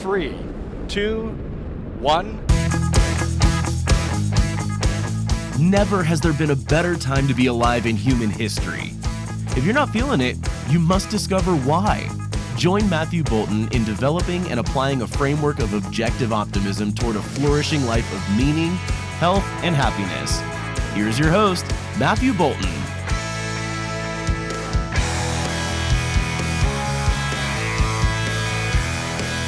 3, 2, 1. Never has there been a better time to be alive in human history. If you're not feeling it, you must discover why. Join Matthew Bolton in developing and applying a framework of objective optimism toward a flourishing life of meaning, health, and happiness. Here's your host, Matthew Bolton.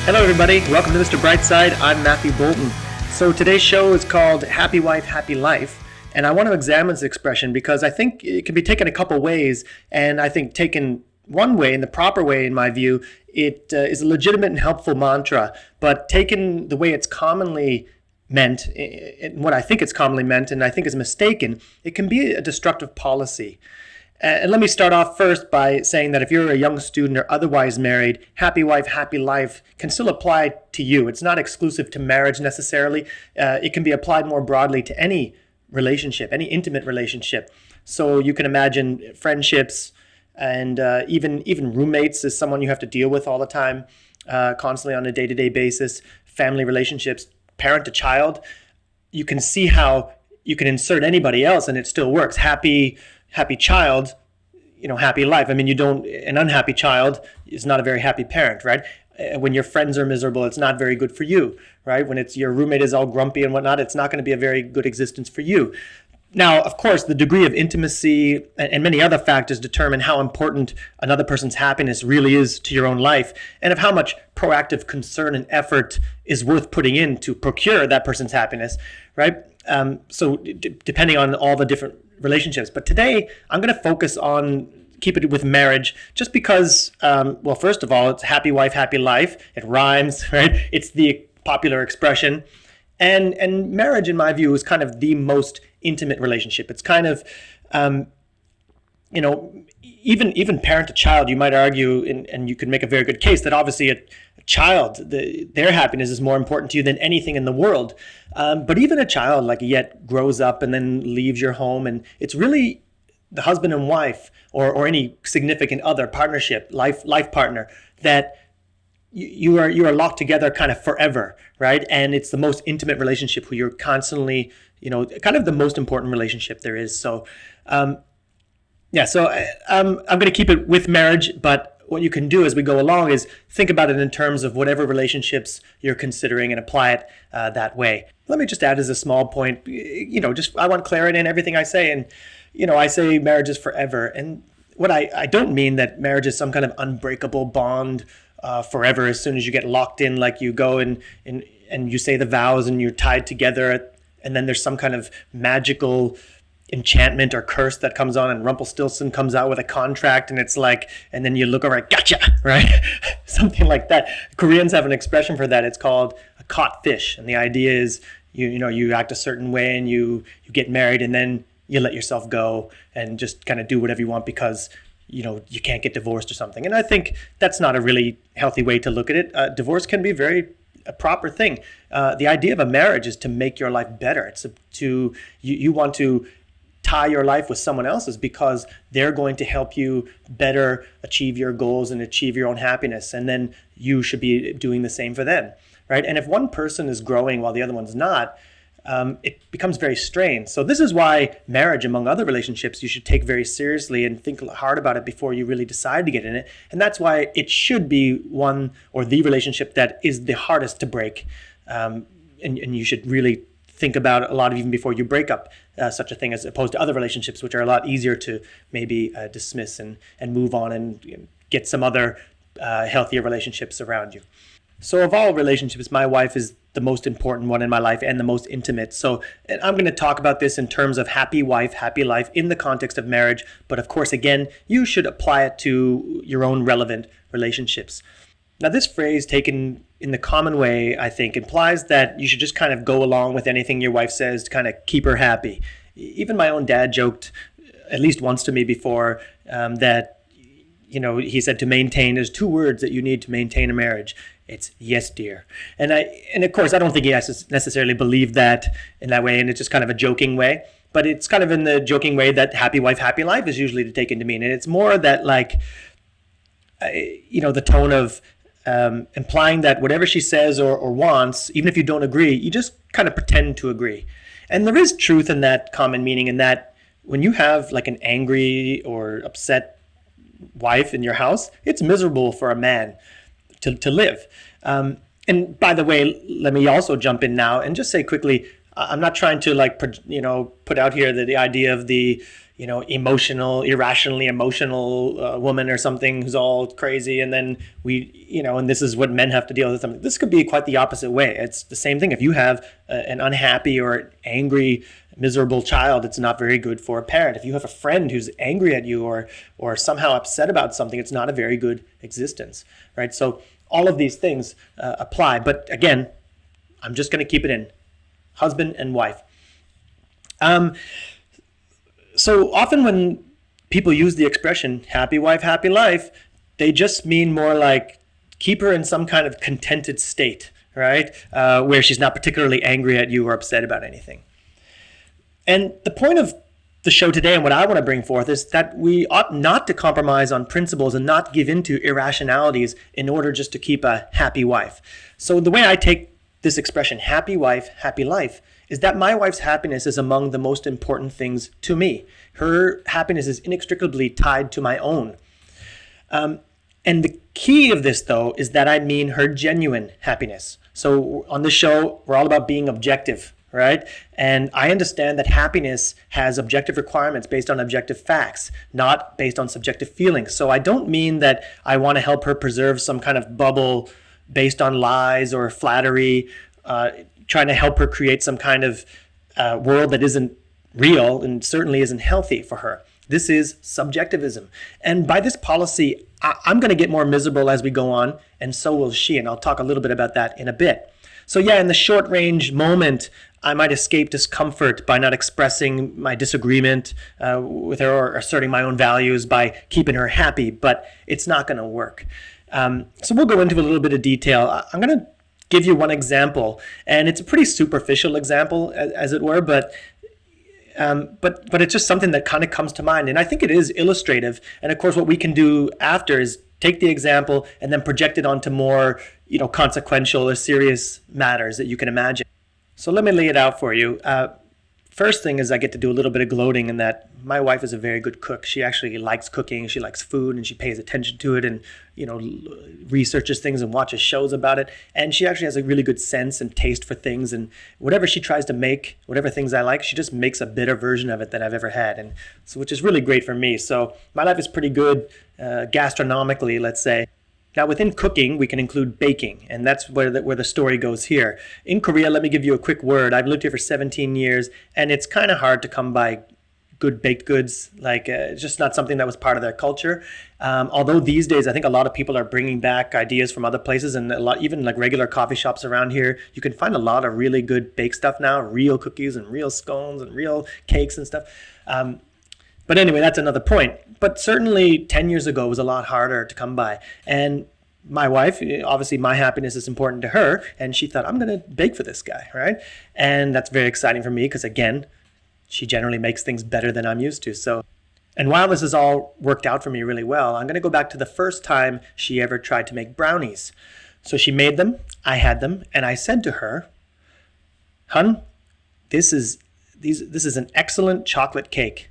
Hello everybody, welcome to Mr. Brightside. I'm Matthew Bolton. So today's show is called Happy Wife, Happy Life. And I want to examine this expression because I think it can be taken a couple ways. And I think taken one way, in the proper way in my view, it is a legitimate and helpful mantra. But taken the way it's commonly meant, what I think it's commonly meant and I think is mistaken, it can be a destructive policy. And let me start off first by saying that if you're a young student or otherwise married, happy wife, happy life can still apply to you. It's not exclusive to marriage necessarily. It can be applied more broadly to any relationship, any intimate relationship. So you can imagine friendships and even roommates is someone you have to deal with all the time, constantly on a day-to-day basis, family relationships, parent to child. You can see how you can insert anybody else and it still works. Happy child, happy life. I mean, an unhappy child is not a very happy parent, right? When your friends are miserable, it's not very good for you, right? When your roommate is all grumpy and whatnot, it's not going to be a very good existence for you. Now, of course, the degree of intimacy and many other factors determine how important another person's happiness really is to your own life and of how much proactive concern and effort is worth putting in to procure that person's happiness, right? So depending on all the different relationships. But today, I'm going to focus on keep it with marriage just because, first of all, it's happy wife, happy life. It rhymes, right? It's the popular expression. And marriage, in my view, is kind of the most intimate relationship. It's kind of, even parent to child, you might argue, and you could make a very good case that obviously a child, their happiness is more important to you than anything in the world. But even a child, yet grows up and then leaves your home, and it's really the husband and wife or any significant other partnership, life partner, that you are locked together kind of forever, right? And it's the most intimate relationship who you're constantly, kind of the most important relationship there is. So, I'm going to keep it with marriage, but what you can do as we go along is think about it in terms of whatever relationships you're considering and apply it that way. Let me just add as a small point, I want clarity in everything I say. And, I say marriage is forever. And what I don't mean that marriage is some kind of unbreakable bond forever as soon as you get locked in, like you go and you say the vows and you're tied together. And then there's some kind of magical enchantment or curse that comes on and Rumpelstiltskin comes out with a contract and it's like, and then you look over, gotcha, right? Something like that. Koreans have an expression for that. It's called a caught fish. And the idea is, you act a certain way and you get married and then you let yourself go and just kind of do whatever you want because, you can't get divorced or something. And I think that's not a really healthy way to look at it. Divorce can be a proper thing. The idea of a marriage is to make your life better. It's you want to tie your life with someone else's because they're going to help you better achieve your goals and achieve your own happiness. And then you should be doing the same for them, right? And if one person is growing while the other one's not, it becomes very strained. So this is why marriage, among other relationships, you should take very seriously and think hard about it before you really decide to get in it. And that's why it should be one or the relationship that is the hardest to break. And you should really think about a lot even before you break up such a thing as opposed to other relationships, which are a lot easier to maybe dismiss and move on and get some other healthier relationships around you. So of all relationships, my wife is the most important one in my life and the most intimate. So I'm going to talk about this in terms of happy wife, happy life in the context of marriage. But of course, again, you should apply it to your own relevant relationships. Now, this phrase taken in the common way, I think, implies that you should just kind of go along with anything your wife says to kind of keep her happy. Even my own dad joked at least once to me before that, he said to maintain, there's two words that you need to maintain a marriage. It's yes, dear. And of course, I don't think he has to necessarily believe that in that way, and it's just kind of a joking way. But it's kind of in the joking way that happy wife, happy life is usually to take into mean. And it's more that the tone of implying that whatever she says or wants, even if you don't agree, you just kind of pretend to agree. And there is truth in that common meaning, in that when you have like an angry or upset wife in your house, it's miserable for a man to live. And by the way, let me also jump in now and just say quickly, I'm not trying to put out here the idea of the irrationally emotional woman or something who's all crazy, and then and this is what men have to deal with. This could be quite the opposite way. It's the same thing. If you have an unhappy or angry, miserable child, it's not very good for a parent. If you have a friend who's angry at you or somehow upset about something, it's not a very good existence, right? So all of these things apply. But again, I'm just going to keep it in husband and wife. So often when people use the expression happy wife, happy life, they just mean more like keep her in some kind of contented state, right? Where she's not particularly angry at you or upset about anything. And the point of the show today and what I want to bring forth is that we ought not to compromise on principles and not give in to irrationalities in order just to keep a happy wife. So the way I take this expression, happy wife, happy life, is that my wife's happiness is among the most important things to me. Her happiness is inextricably tied to my own. And the key of this, though, is that I mean her genuine happiness. So on this show, we're all about being objective, right? And I understand that happiness has objective requirements based on objective facts, not based on subjective feelings. So I don't mean that I want to help her preserve some kind of bubble based on lies or flattery, trying to help her create some kind of world that isn't real and certainly isn't healthy for her. This is subjectivism. And by this policy, I'm going to get more miserable as we go on, and so will she. And I'll talk a little bit about that in a bit. So yeah, in the short range moment, I might escape discomfort by not expressing my disagreement with her or asserting my own values by keeping her happy, but it's not going to work. So we'll go into a little bit of detail. I'm going to give you one example, and it's a pretty superficial example, as it were, but it's just something that kind of comes to mind, and I think it is illustrative. And of course, what we can do after is take the example and then project it onto more, consequential or serious matters that you can imagine. So let me lay it out for you. First thing is I get to do a little bit of gloating in that my wife is a very good cook. She actually likes cooking. She likes food, and she pays attention to it, and researches things and watches shows about it. And she actually has a really good sense and taste for things. And whatever she tries to make, whatever things I like, she just makes a better version of it than I've ever had, and so which is really great for me. So my life is pretty good gastronomically, let's say. Now, within cooking, we can include baking, and that's where the story goes here. In Korea, let me give you a quick word. I've lived here for 17 years, and it's kind of hard to come by good baked goods. It's just not something that was part of their culture. Although these days, I think a lot of people are bringing back ideas from other places, and even like regular coffee shops around here, you can find a lot of really good baked stuff now, real cookies and real scones and real cakes and stuff. But anyway, that's another point. But certainly 10 years ago was a lot harder to come by. And my wife, obviously my happiness is important to her, and she thought, I'm going to bake for this guy, right? And that's very exciting for me because, again, she generally makes things better than I'm used to. So, and while this has all worked out for me really well, I'm going to go back to the first time she ever tried to make brownies. So she made them, I had them, and I said to her, "Hun, this is an excellent chocolate cake,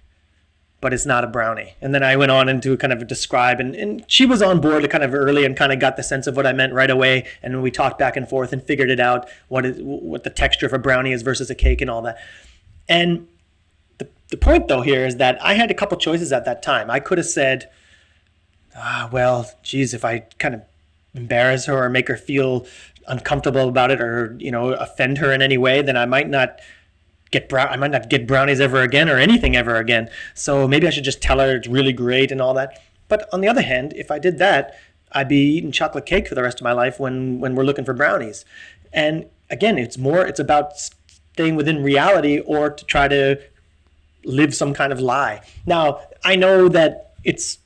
but it's not a brownie." And then I went on into kind of describe, and she was on board kind of early and kind of got the sense of what I meant right away. And we talked back and forth and figured it out, what the texture of a brownie is versus a cake and all that. And the point, though, here is that I had a couple choices at that time. I could have said, well, geez, if I kind of embarrass her or make her feel uncomfortable about it or, offend her in any way, then I might not get brownies ever again or anything ever again. So maybe I should just tell her it's really great and all that. But on the other hand, if I did that, I'd be eating chocolate cake for the rest of my life when we're looking for brownies. And again, it's about staying within reality or to try to live some kind of lie. Now, I know that it's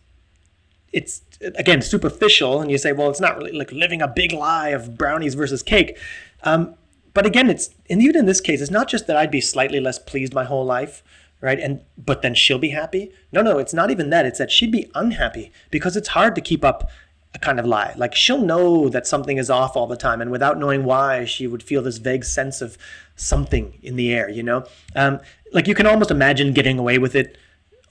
again superficial, and you say, well, it's not really like living a big lie of brownies versus cake. But again, even in this case, it's not just that I'd be slightly less pleased my whole life, right? But then she'll be happy. No, it's not even that. It's that she'd be unhappy because it's hard to keep up a kind of lie. Like she'll know that something is off all the time, and without knowing why, she would feel this vague sense of something in the air, like you can almost imagine getting away with it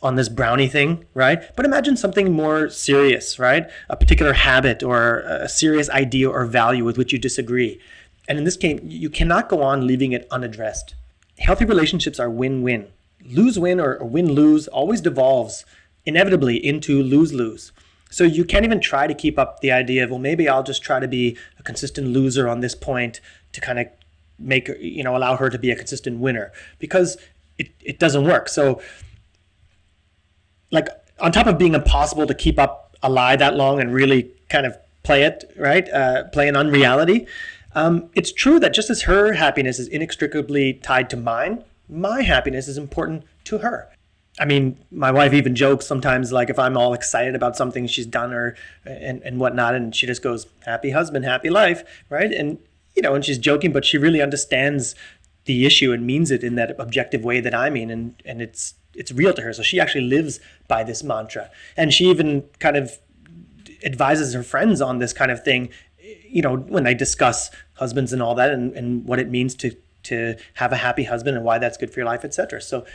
on this brownie thing, right? But imagine something more serious, right? A particular habit or a serious idea or value with which you disagree. And in this case, you cannot go on leaving it unaddressed. Healthy relationships are win-win. Lose-win or win-lose always devolves inevitably into lose-lose. So you can't even try to keep up the idea of, well, maybe I'll just try to be a consistent loser on this point to kind of make, allow her to be a consistent winner, because it doesn't work. So like on top of being impossible to keep up a lie that long and really kind of play it, right? Play an unreality. It's true that just as her happiness is inextricably tied to mine, my happiness is important to her. I mean, my wife even jokes sometimes, like if I'm all excited about something she's done and whatnot, and she just goes, happy husband, happy life, right? And, and she's joking, but she really understands the issue and means it in that objective way that I mean, and it's real to her. So she actually lives by this mantra. And she even kind of advises her friends on this kind of thing, when they discuss husbands and all that and what it means to have a happy husband and why that's good for your life, etc. So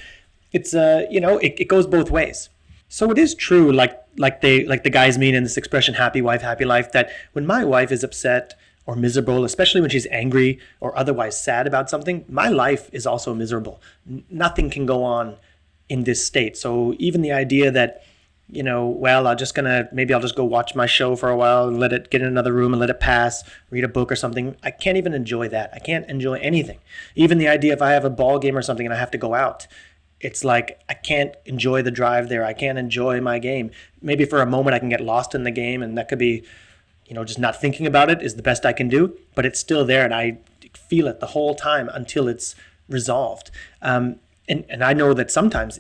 it's, it goes both ways. So it is true, like the guys mean in this expression, happy wife, happy life, that when my wife is upset or miserable, especially when she's angry or otherwise sad about something, my life is also miserable. Nothing can go on in this state. So even the idea that, well, maybe I'll just go watch my show for a while and let it get in another room and let it pass, read a book or something. I can't even enjoy that. I can't enjoy anything. Even the idea if I have a ball game or something and I have to go out, it's like I can't enjoy the drive there. I can't enjoy my game. Maybe for a moment I can get lost in the game, and that could be, just not thinking about it is the best I can do, but it's still there and I feel it the whole time until it's resolved. And I know that sometimes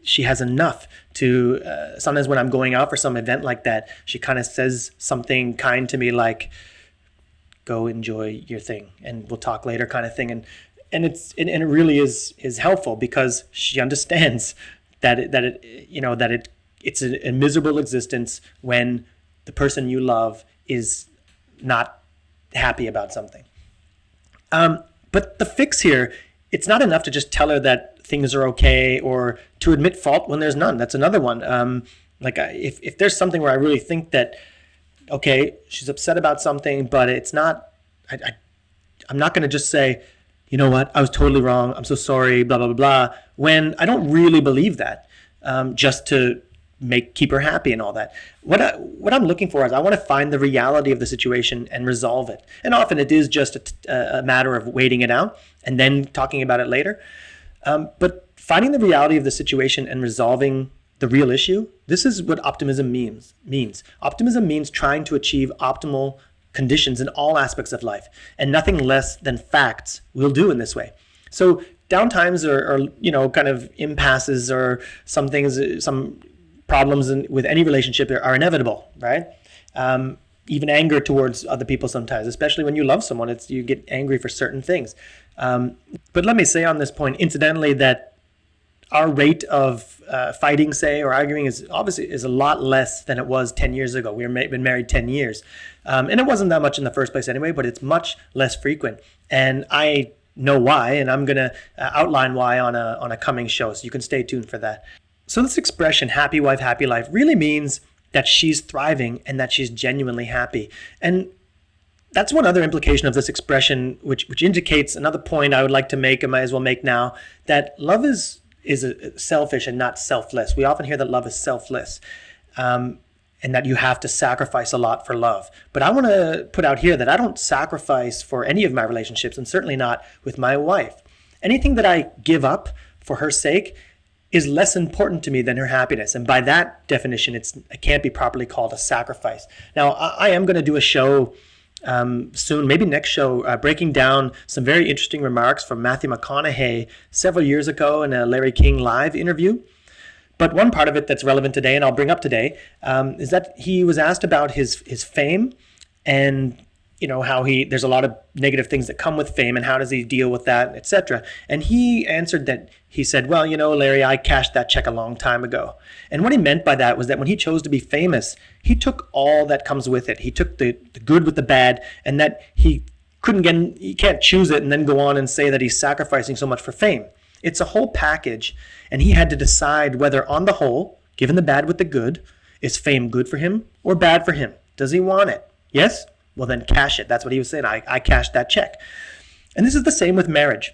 she has enough to, sometimes when I'm going out for some event like that, she kind of says something kind to me like, go enjoy your thing and we'll talk later kind of thing. And it really is helpful because she understands that it's a miserable existence when the person you love is not happy about something. But the fix here, it's not enough to just tell her that things are okay or to admit fault when there's none. That's another one. If there's something where I really think that, okay, she's upset about something, but it's not, I'm not going to just say, you know what, I was totally wrong, I'm so sorry, blah, blah, blah, blah, when I don't really believe that, just to keep her happy and all that. What I'm looking for is I want to find the reality of the situation and resolve it. And often it is just a matter of waiting it out and then talking about it later. But finding the reality of the situation and resolving the real issue, this is what optimism means. Optimism means trying to achieve optimal conditions in all aspects of life, and nothing less than facts will do in this way. So downtimes or kind of impasses or some things, some problems with any relationship are inevitable, right? Even anger towards other people sometimes, especially when you love someone, you get angry for certain things. But let me say on this point, incidentally, that our rate of fighting, say, or arguing is a lot less than it was 10 years ago. We've been married 10 years. And it wasn't that much in the first place anyway, but it's much less frequent. And I know why, and I'm going to outline why on a coming show, so you can stay tuned for that. So this expression, happy wife, happy life, really means that she's thriving and that she's genuinely happy. And that's one other implication of this expression, which indicates another point I would like to make and might as well make now, that love is selfish and not selfless. We often hear that love is selfless, and that you have to sacrifice a lot for love. But I want to put out here that I don't sacrifice for any of my relationships, and certainly not with my wife. Anything that I give up for her sake is less important to me than her happiness. And by that definition, it can't be properly called a sacrifice. Now, I am going to do a show soon, maybe next show, breaking down some very interesting remarks from Matthew McConaughey several years ago in a Larry King Live interview. But one part of it that's relevant today, and I'll bring up today, is that he was asked about his fame and how there's a lot of negative things that come with fame, and how does he deal with that, etc. And he answered that, he said, well, Larry, I cashed that check a long time ago. And what he meant by that was that when he chose to be famous, he took all that comes with it. He took the good with the bad, and that he can't choose it and then go on and say that he's sacrificing so much for fame. It's a whole package, and he had to decide whether, on the whole, given the bad with the good, is fame good for him or bad for him? Does he want it? Yes? Well, then cash it. That's what he was saying. I cashed that check. And this is the same with marriage.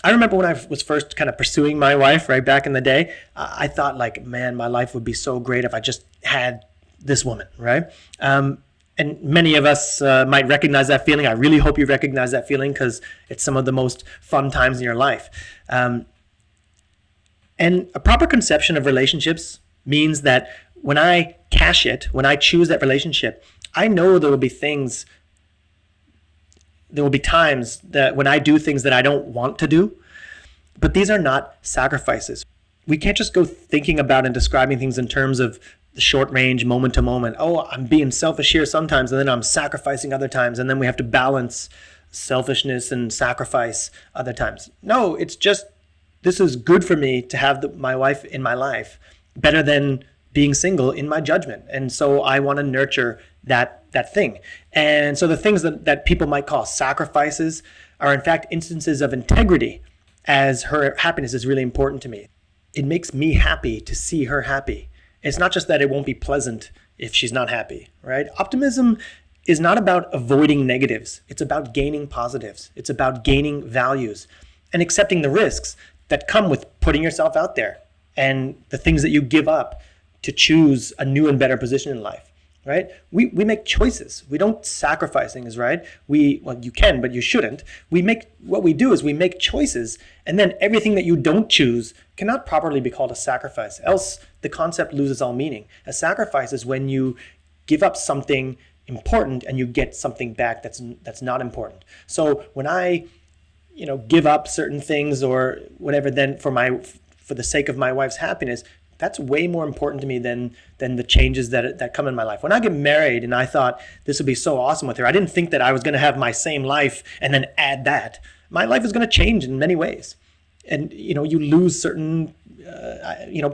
I remember when I was first kind of pursuing my wife right back in the day, I thought like, man, my life would be so great if I just had this woman, right? And many of us might recognize that feeling. I really hope you recognize that feeling, because it's some of the most fun times in your life. And a proper conception of relationships means that when I cash it, when I choose that relationship, I know there will be times that when I do things that I don't want to do, but these are not sacrifices. We can't just go thinking about and describing things in terms of the short range, moment to moment. Oh, I'm being selfish here sometimes, and then I'm sacrificing other times, and then we have to balance selfishness and sacrifice other times. No, it's just, this is good for me to have my wife in my life, better than being single in my judgment. And so I want to nurture that thing. And so the things that people might call sacrifices are in fact instances of integrity, as her happiness is really important to me. It makes me happy to see her happy. It's not just that it won't be pleasant if she's not happy, right? Optimism is not about avoiding negatives. It's about gaining positives. It's about gaining values and accepting the risks that come with putting yourself out there and the things that you give up to choose a new and better position in life, right? We make choices. We don't sacrifice things, right? Well, you can, but you shouldn't. What we do is we make choices, and then everything that you don't choose cannot properly be called a sacrifice, else the concept loses all meaning. A sacrifice is when you give up something important and you get something back that's not important. So when I give up certain things or whatever, then for the sake of my wife's happiness, that's way more important to me than the changes that come in my life. When I get married, and I thought this would be so awesome with her, I didn't think that I was going to have my same life and then add that. My life is going to change in many ways. And you lose certain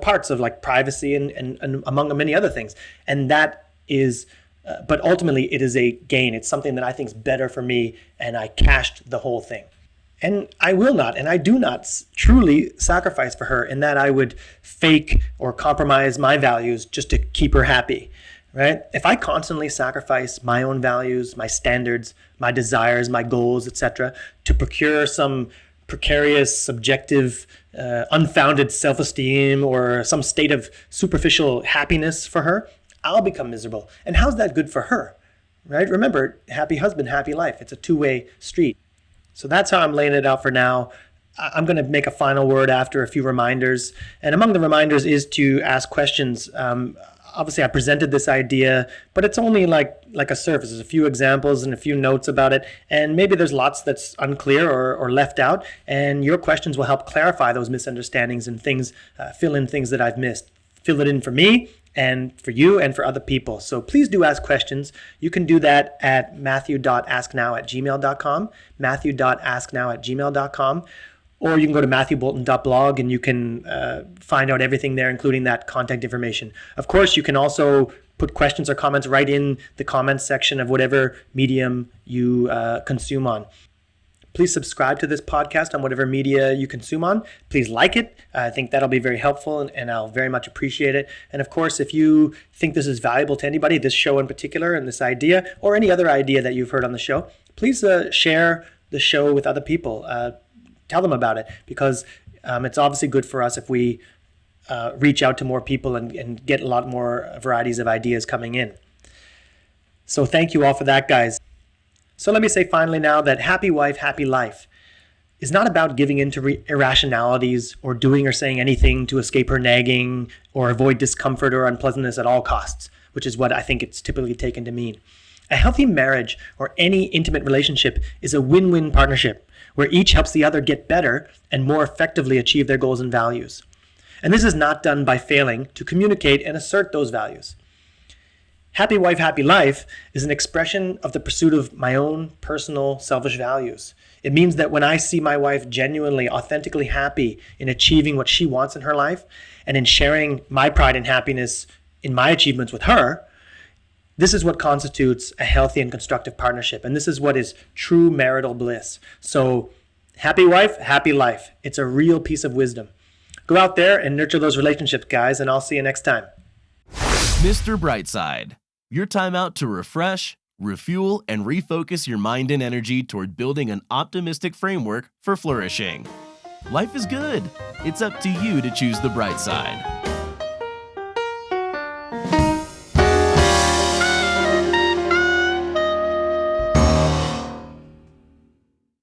parts of like privacy and among many other things. And that is but ultimately it is a gain. It's something that I think is better for me, and I cashed the whole thing. And I will not, and I do not truly sacrifice for her in that I would fake or compromise my values just to keep her happy, right? If I constantly sacrifice my own values, my standards, my desires, my goals, etc., to procure some precarious, subjective, unfounded self-esteem or some state of superficial happiness for her, I'll become miserable. And how's that good for her, right? Remember, happy husband, happy life. It's a two-way street. So that's how I'm laying it out for now. I'm going to make a final word after a few reminders. And among the reminders is to ask questions. Obviously, I presented this idea, but it's only like a surface. There's a few examples and a few notes about it. And maybe there's lots that's unclear or left out. And your questions will help clarify those misunderstandings and things, fill in things that I've missed. Fill it in for me and for you and for other people. So please do ask questions. You can do that at matthew.asknow@gmail.com, matthew.asknow@gmail.com, or you can go to matthewbolton.blog and you can find out everything there, including that contact information. Of course, you can also put questions or comments right in the comments section of whatever medium you consume on. Please subscribe to this podcast on whatever media you consume on. Please like it. I think that'll be very helpful, and I'll very much appreciate it. And of course, if you think this is valuable to anybody, this show in particular and this idea, or any other idea that you've heard on the show, please share the show with other people. Tell them about it, because it's obviously good for us if we reach out to more people and get a lot more varieties of ideas coming in. So thank you all for that, guys. So let me say finally now that happy wife, happy life is not about giving in to irrationalities or doing or saying anything to escape her nagging or avoid discomfort or unpleasantness at all costs, which is what I think it's typically taken to mean. A healthy marriage or any intimate relationship is a win-win partnership where each helps the other get better and more effectively achieve their goals and values. And this is not done by failing to communicate and assert those values. Happy wife, happy life is an expression of the pursuit of my own personal selfish values. It means that when I see my wife genuinely, authentically happy in achieving what she wants in her life and in sharing my pride and happiness in my achievements with her, this is what constitutes a healthy and constructive partnership. And this is what is true marital bliss. So happy wife, happy life. It's a real piece of wisdom. Go out there and nurture those relationships, guys, and I'll see you next time. Mr. Brightside, your time out to refresh, refuel, and refocus your mind and energy toward building an optimistic framework for flourishing. Life is good. It's up to you to choose the bright side.